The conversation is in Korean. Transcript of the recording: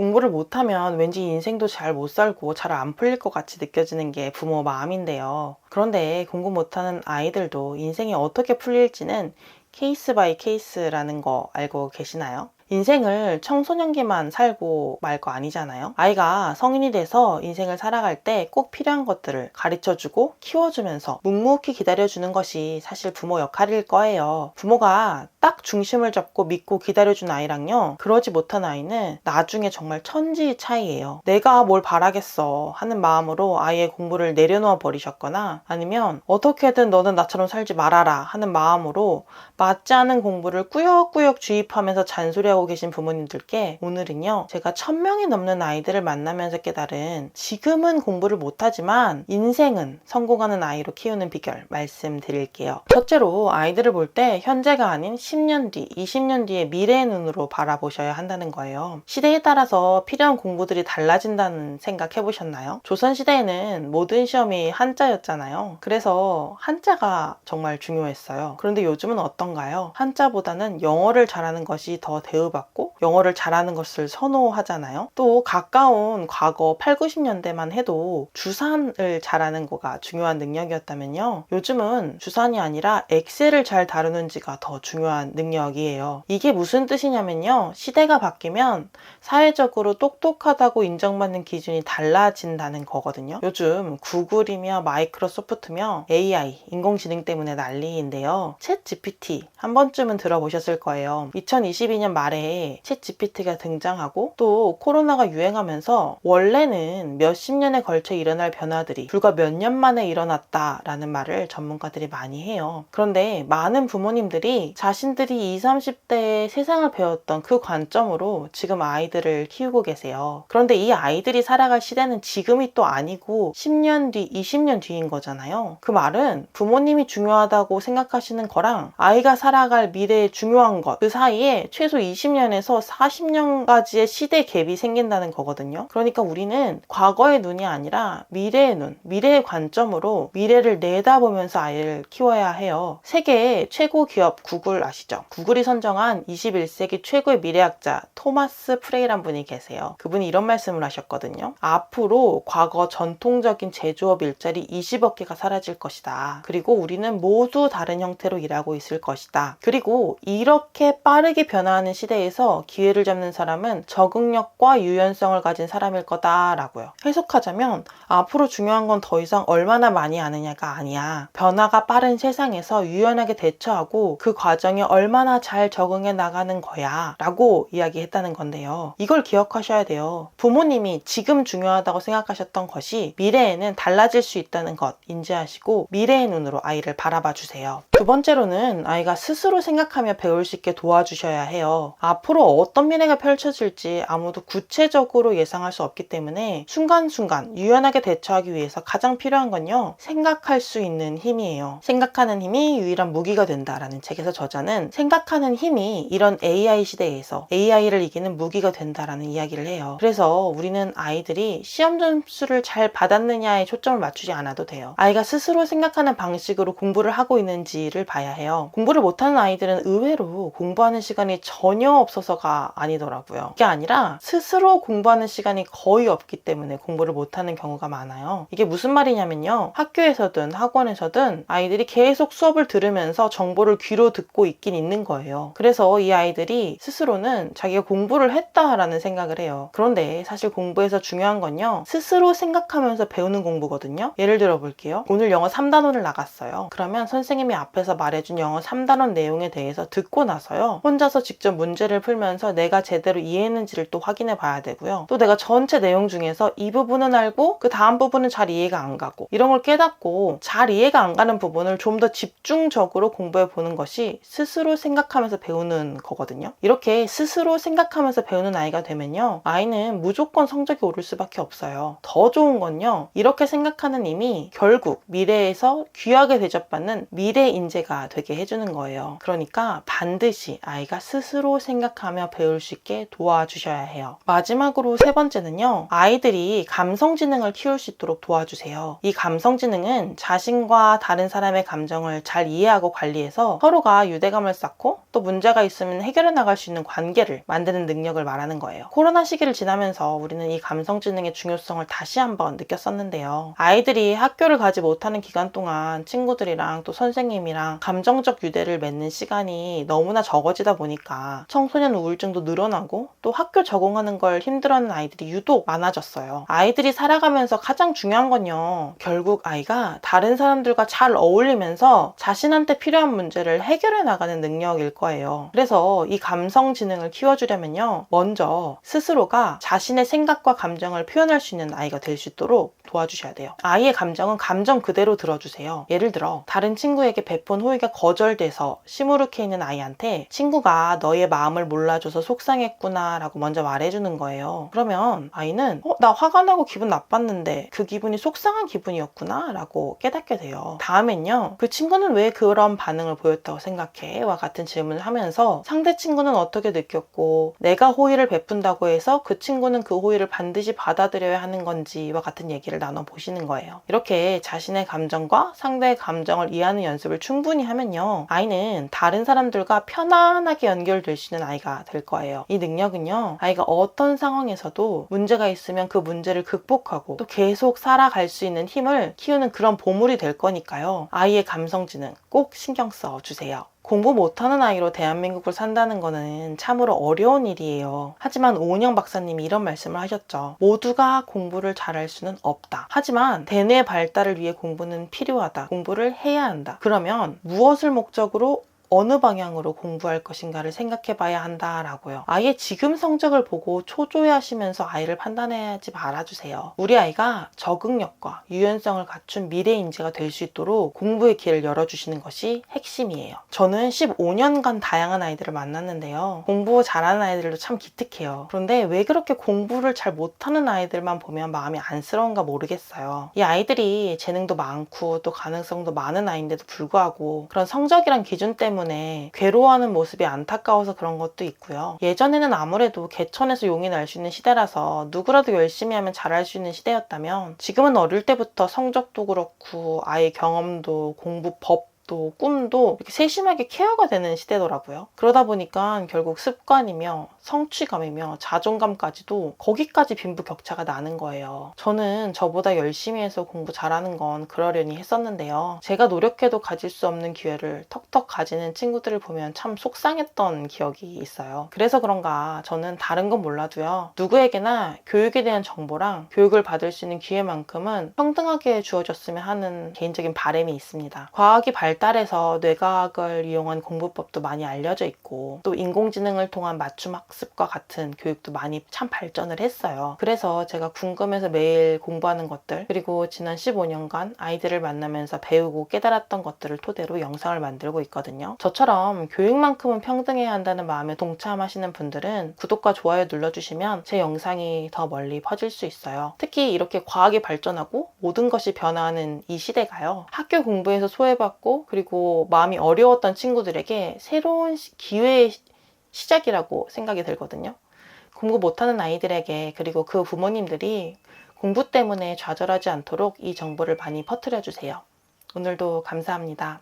공부를 못하면 왠지 인생도 잘 못 살고 잘 안 풀릴 것 같이 느껴지는 게 부모 마음인데요. 그런데 공부 못하는 아이들도 인생이 어떻게 풀릴지는 케이스 바이 케이스라는 거 알고 계시나요? 인생을 청소년기만 살고 말 거 아니잖아요. 아이가 성인이 돼서 인생을 살아갈 때 꼭 필요한 것들을 가르쳐주고 키워주면서 묵묵히 기다려주는 것이 사실 부모 역할일 거예요. 부모가 딱 중심을 잡고 믿고 기다려준 아이랑요, 그러지 못한 아이는 나중에 정말 천지 차이예요. 내가 뭘 바라겠어 하는 마음으로 아이의 공부를 내려놓아 버리셨거나, 아니면 어떻게든 너는 나처럼 살지 말아라 하는 마음으로 맞지 않은 공부를 꾸역꾸역 주입하면서 잔소리하고 계신 부모님들께 오늘은요, 제가 1000명이 넘는 아이들을 만나면서 깨달은 지금은 공부를 못하지만 인생은 성공하는 아이로 키우는 비결 말씀드릴게요. 첫째로, 아이들을 볼 때 현재가 아닌 10년 뒤, 20년 뒤의 미래의 눈으로 바라보셔야 한다는 거예요. 시대에 따라서 필요한 공부들이 달라진다는 생각 해보셨나요? 조선시대에는 모든 시험이 한자였잖아요. 그래서 한자가 정말 중요했어요. 그런데 요즘은 어떤가요? 한자보다는 영어를 잘하는 것이 더 대우받고 영어를 잘하는 것을 선호하잖아요. 또 가까운 과거 8, 90년대만 해도 주산을 잘하는 거가 중요한 능력이었다면요, 요즘은 주산이 아니라 엑셀을 잘 다루는지가 더 중요한 능력이에요. 이게 무슨 뜻이냐면요, 시대가 바뀌면 사회적으로 똑똑하다고 인정받는 기준이 달라진다는 거거든요. 요즘 구글이며 마이크로소프트며 AI, 인공지능 때문에 난리인데요. 챗 GPT 한 번쯤은 들어보셨을 거예요. 2022년 말에 챗 GPT가 등장하고, 또 코로나가 유행하면서 원래는 몇십 년에 걸쳐 일어날 변화들이 불과 몇 년 만에 일어났다라는 말을 전문가들이 많이 해요. 그런데 많은 부모님들이 자신들이 20, 30대에 세상을 배웠던 그 관점으로 지금 아이들을 키우고 계세요. 그런데 이 아이들이 살아갈 시대는 지금이 또 아니고 10년 뒤, 20년 뒤인 거잖아요. 그 말은 부모님이 중요하다고 생각하시는 거랑 아이가 살아갈 미래의 중요한 것, 그 사이에 최소 20년에서 40년까지의 시대 갭이 생긴다는 거거든요. 그러니까 우리는 과거의 눈이 아니라 미래의 눈, 미래의 관점으로 미래를 내다보면서 아이를 키워야 해요. 세계의 최고 기업 구글 아시죠? 구글이 선정한 21세기 최고의 미래학자 토마스 프레이란 분이 계세요. 그분이 이런 말씀을 하셨거든요. 앞으로 과거 전통적인 제조업 일자리 20억 개가 사라질 것이다. 그리고 우리는 모두 다른 형태로 일하고 있을 것이다. 그리고 이렇게 빠르게 변화하는 시대에서 기회를 잡는 사람은 적응력과 유연성을 가진 사람일 거다라고요. 해석하자면 앞으로 중요한 건 더 이상 얼마나 많이 아느냐가 아니야. 변화가 빠른 세상에서 유연하게 대처하고 그 과정에 얼마나 잘 적응해 나가는 거야 라고 이야기했다는 건데요. 이걸 기억하셔야 돼요. 부모님이 지금 중요하다고 생각하셨던 것이 미래에는 달라질 수 있다는 것 인지하시고 미래의 눈으로 아이를 바라봐 주세요. 두 번째로는 아이가 스스로 생각하며 배울 수 있게 도와주셔야 해요. 앞으로 어떤 미래가 펼쳐질지 아무도 구체적으로 예상할 수 없기 때문에 순간순간 유연하게 대처하기 위해서 가장 필요한 건요, 생각할 수 있는 힘이에요. 생각하는 힘이 유일한 무기가 된다라는 책에서 저자는 생각하는 힘이 이런 AI 시대에서 AI를 이기는 무기가 된다라는 이야기를 해요. 그래서 우리는 아이들이 시험 점수를 잘 받았느냐에 초점을 맞추지 않아도 돼요. 아이가 스스로 생각하는 방식으로 공부를 하고 있는지를 봐야 해요. 공부를 못하는 아이들은 의외로 공부하는 시간이 전혀 없어서가 아니더라고요. 이게 아니라 스스로 공부하는 시간이 거의 없기 때문에 공부를 못하는 경우가 많아요. 이게 무슨 말이냐면요, 학교에서든 학원에서든 아이들이 계속 수업을 들으면서 정보를 귀로 듣고 있긴 있는 거예요. 그래서 이 아이들이 스스로는 자기가 공부를 했다라는 생각을 해요. 그런데 사실 공부에서 중요한 건요, 스스로 생각하면서 배우는 공부거든요. 예를 들어 볼게요. 오늘 영어 3단원을 나갔어요. 그러면 선생님이 앞에서 말해준 영어 3단원 내용에 대해서 듣고 나서요, 혼자서 직접 문제를 풀면서 내가 제대로 이해했는지를 또 확인해 봐야 되고요. 또 내가 전체 내용 중에서 이 부분은 알고 그 다음 부분은 잘 이해가 안 가고, 이런 걸 깨닫고 잘 이해가 안 가는 부분을 좀 더 집중적으로 공부해 보는 것이 스스로 생각하면서 배우는 거거든요. 이렇게 스스로 생각하면서 배우는 아이가 되면요, 아이는 무조건 성적이 오를 수밖에 없어요. 더 좋은 건요, 이렇게 생각하는 힘이 결국 미래에서 귀하게 대접받는 미래 인재가 되게 해주는 거예요. 그러니까 반드시 아이가 스스로 생각하며 배울 수 있게 도와주셔야 해요. 마지막으로 세 번째는요. 아이들이 감성지능을 키울 수 있도록 도와주세요. 이 감성지능은 자신과 다른 사람의 감정을 잘 이해하고 관리해서 서로가 유대감을 쌓고 또 문제가 있으면 해결해 나갈 수 있는 관계를 만드는 능력을 말하는 거예요. 코로나 시기를 지나면서 우리는 이 감성지능의 중요성을 다시 한번 느꼈었는데요. 아이들이 학교를 가지 못하는 기간 동안 친구들이랑 또 선생님이랑 감정적 유대를 맺는 시간이 너무나 적어지다 보니까 청소년 우울증도 늘어나고 또 학교 적응하는 걸 힘들어하는 아이들이 유독 많아졌어요. 아이들이 살아가면서 가장 중요한 건요. 결국 아이가 다른 사람들과 잘 어울리면서 자신한테 필요한 문제를 해결해 나가는 능력일 거예요. 그래서 이 감성지능을 키워주려면요. 먼저 스스로가 자신의 생각과 감정을 표현할 수 있는 아이가 될 수 있도록 도와주셔야 돼요. 아이의 감정은 감정 그대로 들어주세요. 예를 들어 다른 친구에게 베푼 호의가 거절돼서 시무룩해 있는 아이한테 친구가 너의 마음을 몰라줘서 속상했구나 라고 먼저 말해주는 거예요. 그러면 아이는 나 화가 나고 기분 나빴는데 그 기분이 속상한 기분이었구나 라고 깨닫게 돼요. 다음엔요. 그 친구는 왜 그런 반응을 보였다고 생각해? 와 같은 질문을 하면서 상대 친구는 어떻게 느꼈고 내가 호의를 베푼다고 해서 그 친구는 그 호의를 반드시 받아들여야 하는 건지와 같은 얘기를 나눠보시는 거예요. 이렇게 자신의 감정과 상대의 감정을 이해하는 연습을 충분히 하면요. 아이는 다른 사람들과 편안하게 연결될 수 있는 아이가 될 거예요. 이 능력은요. 아이가 어떤 상황에서도 문제가 있으면 그 문제를 극복하고 또 계속 살아갈 수 있는 힘을 키우는 그런 보물이 될 거니까요. 아이의 감성지능 꼭 신경 써 주세요. 공부 못하는 아이로 대한민국을 산다는 거는 참으로 어려운 일이에요. 하지만 오은영 박사님이 이런 말씀을 하셨죠. 모두가 공부를 잘할 수는 없다. 하지만 대뇌 발달을 위해 공부는 필요하다. 공부를 해야 한다. 그러면 무엇을 목적으로 어느 방향으로 공부할 것인가를 생각해 봐야 한다라고요. 아예 지금 성적을 보고 초조해하시면서 아이를 판단하지 말아주세요. 우리 아이가 적응력과 유연성을 갖춘 미래 인재가 될 수 있도록 공부의 길을 열어주시는 것이 핵심이에요. 저는 15년간 다양한 아이들을 만났는데요. 공부 잘하는 아이들도 참 기특해요. 그런데 왜 그렇게 공부를 잘 못하는 아이들만 보면 마음이 안쓰러운가 모르겠어요. 이 아이들이 재능도 많고 또 가능성도 많은 아이인데도 불구하고 그런 성적이란 기준 때문에 괴로워하는 모습이 안타까워서 그런 것도 있고요. 예전에는 아무래도 개천에서 용이 날 수 있는 시대라서 누구라도 열심히 하면 잘할 수 있는 시대였다면 지금은 어릴 때부터 성적도 그렇고 아이의 경험도 공부법 또 꿈도 이렇게 세심하게 케어가 되는 시대더라고요. 그러다 보니까 결국 습관이며 성취감이며 자존감까지도 거기까지 빈부격차가 나는 거예요. 저는 저보다 열심히 해서 공부 잘하는 건 그러려니 했었는데요. 제가 노력해도 가질 수 없는 기회를 턱턱 가지는 친구들을 보면 참 속상했던 기억이 있어요. 그래서 그런가 저는 다른 건 몰라도요. 누구에게나 교육에 대한 정보랑 교육을 받을 수 있는 기회만큼은 평등하게 주어졌으면 하는 개인적인 바람이 있습니다. 과학이 발달해서 뇌과학을 이용한 공부법도 많이 알려져 있고 또 인공지능을 통한 맞춤 학습과 같은 교육도 많이 참 발전을 했어요. 그래서 제가 궁금해서 매일 공부하는 것들 그리고 지난 15년간 아이들을 만나면서 배우고 깨달았던 것들을 토대로 영상을 만들고 있거든요. 저처럼 교육만큼은 평등해야 한다는 마음에 동참하시는 분들은 구독과 좋아요 눌러주시면 제 영상이 더 멀리 퍼질 수 있어요. 특히 이렇게 과학이 발전하고 모든 것이 변화하는 이 시대가요. 학교 공부에서 소외받고 그리고 마음이 어려웠던 친구들에게 새로운 기회의 시작이라고 생각이 들거든요. 공부 못하는 아이들에게 그리고 그 부모님들이 공부 때문에 좌절하지 않도록 이 정보를 많이 퍼뜨려 주세요. 오늘도 감사합니다.